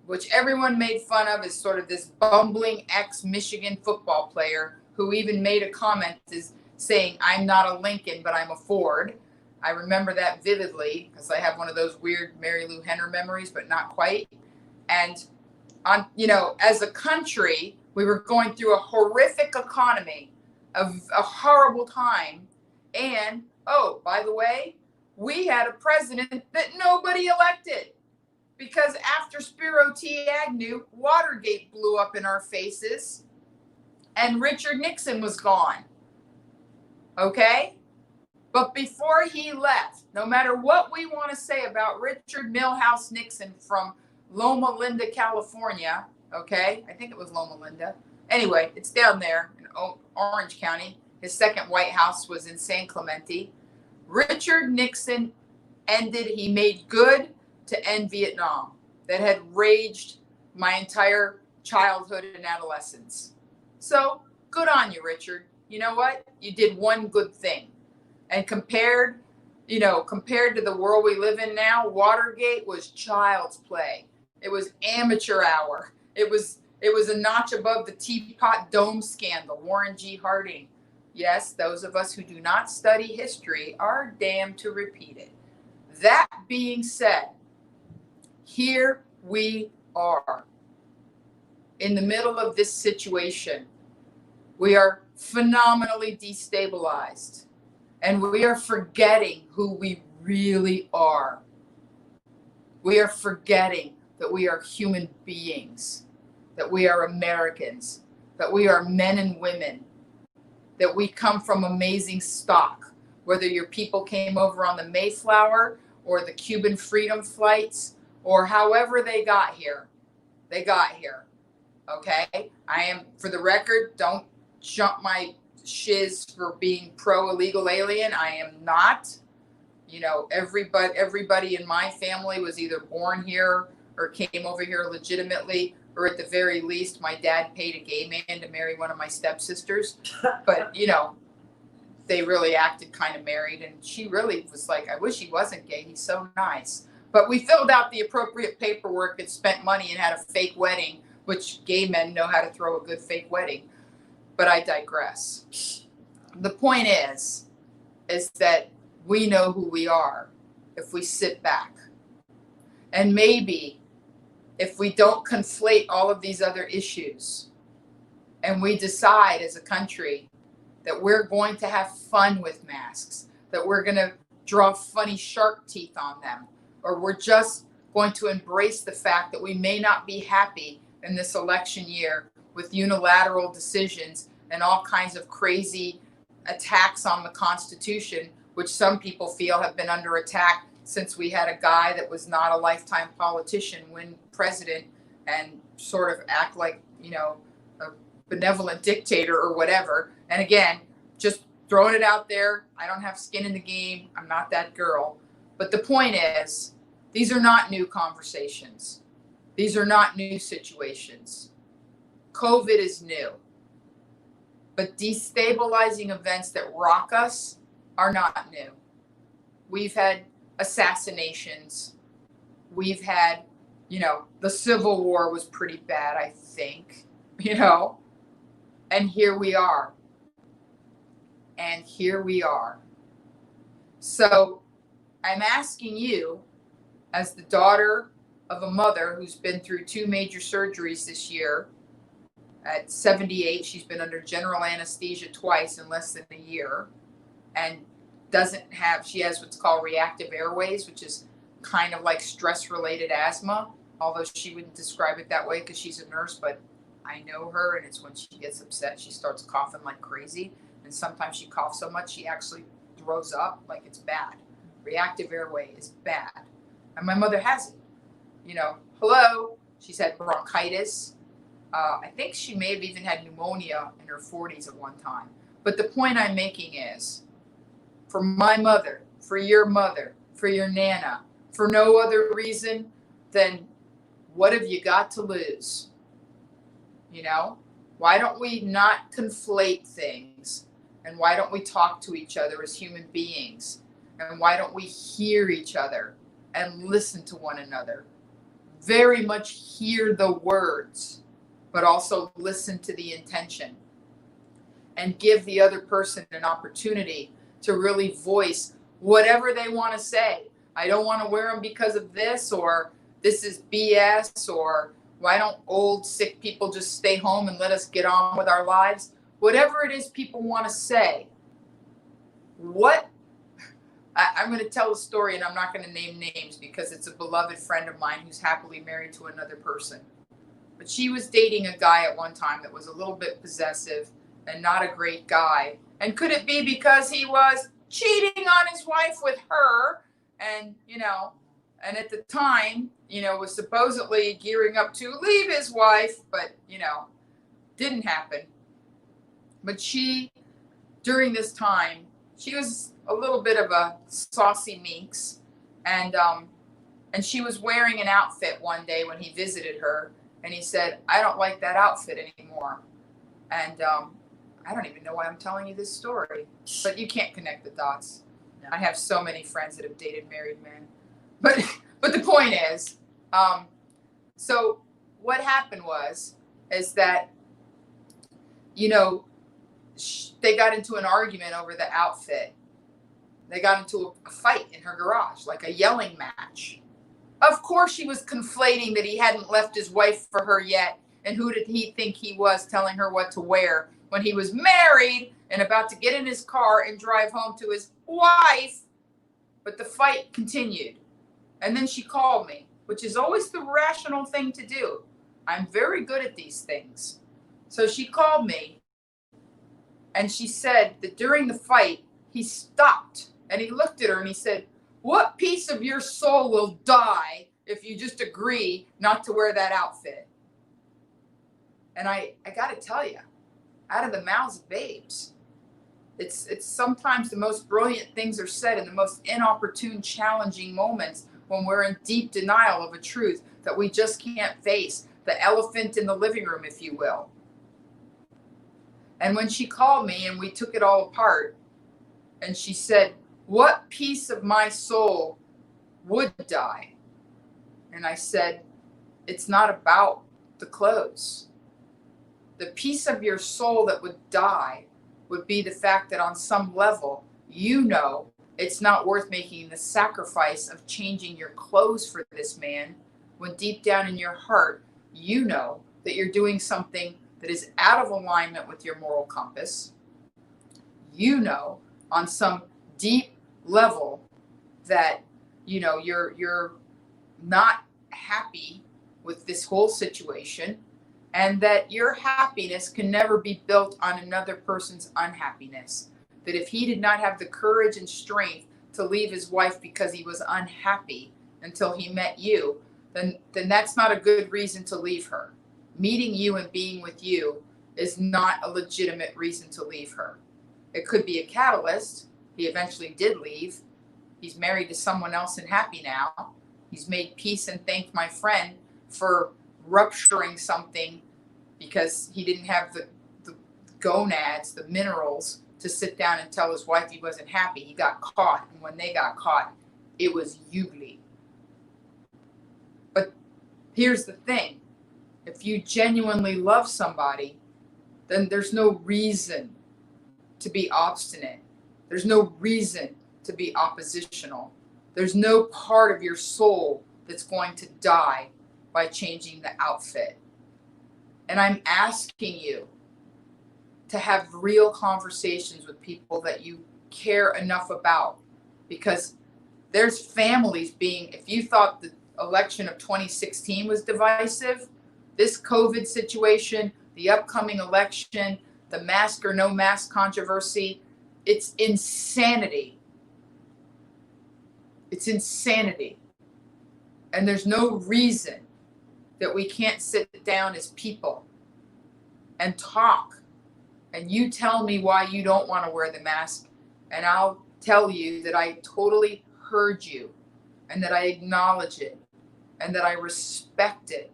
which everyone made fun of as sort of this bumbling ex-Michigan football player who even made a comment as saying, I'm not a Lincoln, but I'm a Ford. I remember that vividly because I have one of those weird Mary Lou Henner memories, but not quite. And as a country, we were going through a horrific economy, of a horrible time. And, oh, by the way, we had a president that nobody elected, because after Spiro T. Agnew, Watergate blew up in our faces and Richard Nixon was gone. Okay? But before he left, no matter what we want to say about Richard Milhouse Nixon from Loma Linda, California, okay? I think it was Loma Linda. Anyway, it's down there in Orange County. His second White House was in San Clemente. Richard Nixon he made good to end Vietnam that had raged my entire childhood and adolescence. So good on you, Richard. You know what? You did one good thing. And compared to the world we live in now, Watergate was child's play. It was amateur hour. It was a notch above the Teapot Dome scandal, Warren G. Harding. Yes, those of us who do not study history are damned to repeat it. That being said, here we are in the middle of this situation. We are phenomenally destabilized, and we are forgetting who we really are. We are forgetting that we are human beings, that we are Americans, that we are men and women, that we come from amazing stock, whether your people came over on the Mayflower or the Cuban freedom flights or however they got here. They got here, okay? I am, for the record, don't jump my shiz for being pro illegal alien. I am not. You know, everybody in my family was either born here or came over here legitimately, or at the very least, my dad paid a gay man to marry one of my stepsisters. But, you know, they really acted kind of married, and she really was like, I wish he wasn't gay. He's so nice. But we filled out the appropriate paperwork and spent money and had a fake wedding, which gay men know how to throw a good fake wedding. But I digress. The point is that we know who we are if we sit back. And maybe if we don't conflate all of these other issues and we decide as a country that we're going to have fun with masks, that we're going to draw funny shark teeth on them, or we're just going to embrace the fact that we may not be happy in this election year with unilateral decisions and all kinds of crazy attacks on the Constitution, which some people feel have been under attack since we had a guy that was not a lifetime politician win president and sort of act like, you know, a benevolent dictator or whatever. And again, just throwing it out there. I don't have skin in the game. I'm not that girl. But the point is, these are not new conversations. These are not new situations. COVID is new. But destabilizing events that rock us are not new. We've had assassinations. We've had, you know, the Civil War was pretty bad, I think, you know, and here we are. And here we are. So I'm asking you, as the daughter of a mother who's been through 2 major surgeries this year, at 78, she's been under general anesthesia twice in less than a year, and she has what's called reactive airways, which is kind of like stress-related asthma, although she wouldn't describe it that way because she's a nurse, but I know her, and it's when she gets upset, she starts coughing like crazy, and sometimes she coughs so much she actually throws up, like it's bad. Reactive airway is bad. And my mother has it. You know, hello, she's had bronchitis. I think she may have even had pneumonia in her 40s at one time. But the point I'm making is, for my mother, for your mother, for your Nana, for no other reason than what have you got to lose? You know, why don't we not conflate things? And why don't we talk to each other as human beings? And why don't we hear each other and listen to one another? Very much hear the words, but also listen to the intention and give the other person an opportunity to really voice whatever they want to say. I don't want to wear them because of this, or this is BS, or why don't old sick people just stay home and let us get on with our lives? Whatever it is people want to say. I'm going to tell a story, and I'm not going to name names because it's a beloved friend of mine who's happily married to another person. But she was dating a guy at one time that was a little bit possessive and not a great guy. And could it be because he was cheating on his wife with her? And, you know, and at the time, you know, was supposedly gearing up to leave his wife, but, you know, didn't happen. But she, during this time, she was a little bit of a saucy minx. And she was wearing an outfit one day when he visited her. And he said, I don't like that outfit anymore. And I don't even know why I'm telling you this story. But you can't connect the dots. No. I have so many friends that have dated married men. But the point is, so what happened is that, you know, they got into an argument over the outfit. They got into a fight in her garage, like a yelling match. Of course she was conflating that he hadn't left his wife for her yet. And who did he think he was telling her what to wear when he was married and about to get in his car and drive home to his wife? But the fight continued. And then she called me, which is always the rational thing to do. I'm very good at these things. So she called me and she said that during the fight, he stopped and he looked at her and he said, what piece of your soul will die if you just agree not to wear that outfit? And I got to tell you, out of the mouths of babes, It's sometimes the most brilliant things are said in the most inopportune, challenging moments when we're in deep denial of a truth that we just can't face, the elephant in the living room, if you will. And when she called me and we took it all apart, and she said, what piece of my soul would die? And I said, it's not about the clothes. The piece of your soul that would die would be the fact that on some level, you know it's not worth making the sacrifice of changing your clothes for this man, when deep down in your heart, you know that you're doing something that is out of alignment with your moral compass. You know on some deep level that, you know, you're not happy with this whole situation, and that your happiness can never be built on another person's unhappiness. That if he did not have the courage and strength to leave his wife because he was unhappy until he met you, then that's not a good reason to leave her. Meeting you and being with you is not a legitimate reason to leave her. It could be a catalyst. He eventually did leave. He's married to someone else and happy now. He's made peace and thanked my friend for rupturing something because he didn't have the gonads, the minerals, to sit down and tell his wife he wasn't happy. He got caught, and when they got caught, it was ugly. But here's the thing. If you genuinely love somebody, then there's no reason to be obstinate. There's no reason to be oppositional. There's no part of your soul that's going to die by changing the outfit. And I'm asking you to have real conversations with people that you care enough about, because there's families being, if you thought the election of 2016 was divisive, this COVID situation, the upcoming election, the mask or no mask controversy, it's insanity. It's insanity. And there's no reason that we can't sit down as people and talk. And you tell me why you don't want to wear the mask, and I'll tell you that I totally heard you, and that I acknowledge it, and that I respect it,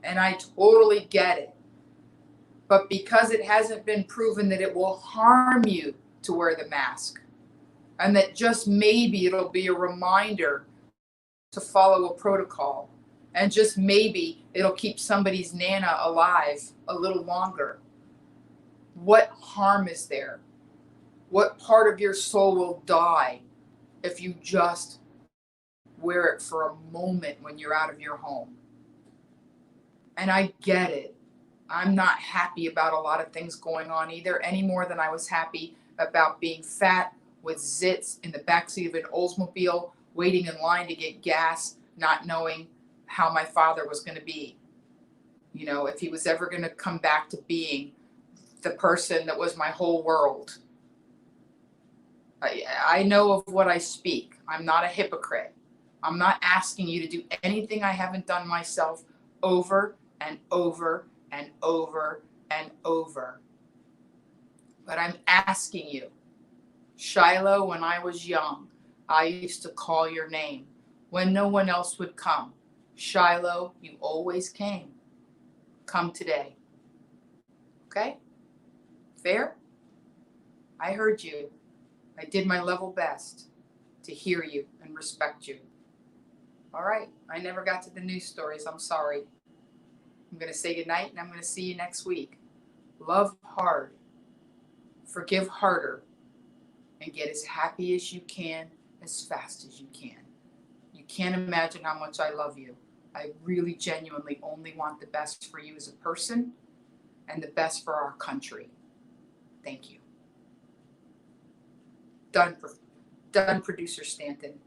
and I totally get it. But because it hasn't been proven that it will harm you to wear the mask, and that just maybe it'll be a reminder to follow a protocol, and just maybe it'll keep somebody's Nana alive a little longer, what harm is there? What part of your soul will die if you just wear it for a moment when you're out of your home? And I get it. I'm not happy about a lot of things going on either, any more than I was happy about being fat with zits in the backseat of an Oldsmobile, waiting in line to get gas, not knowing how my father was going to be. You know, if he was ever going to come back to being the person that was my whole world. I know of what I speak. I'm not a hypocrite. I'm not asking you to do anything I haven't done myself over and over and over and over. But I'm asking you, Shiloh, when I was young, I used to call your name when no one else would come. Shiloh, you always came. Come today. Okay? Fair? I heard you. I did my level best to hear you and respect you. All right. I never got to the news stories. I'm sorry. I'm going to say goodnight, and I'm going to see you next week. Love hard. Forgive harder. And get as happy as you can, as fast as you can. You can't imagine how much I love you. I really genuinely only want the best for you as a person and the best for our country. Thank you. Done, Producer Stanton.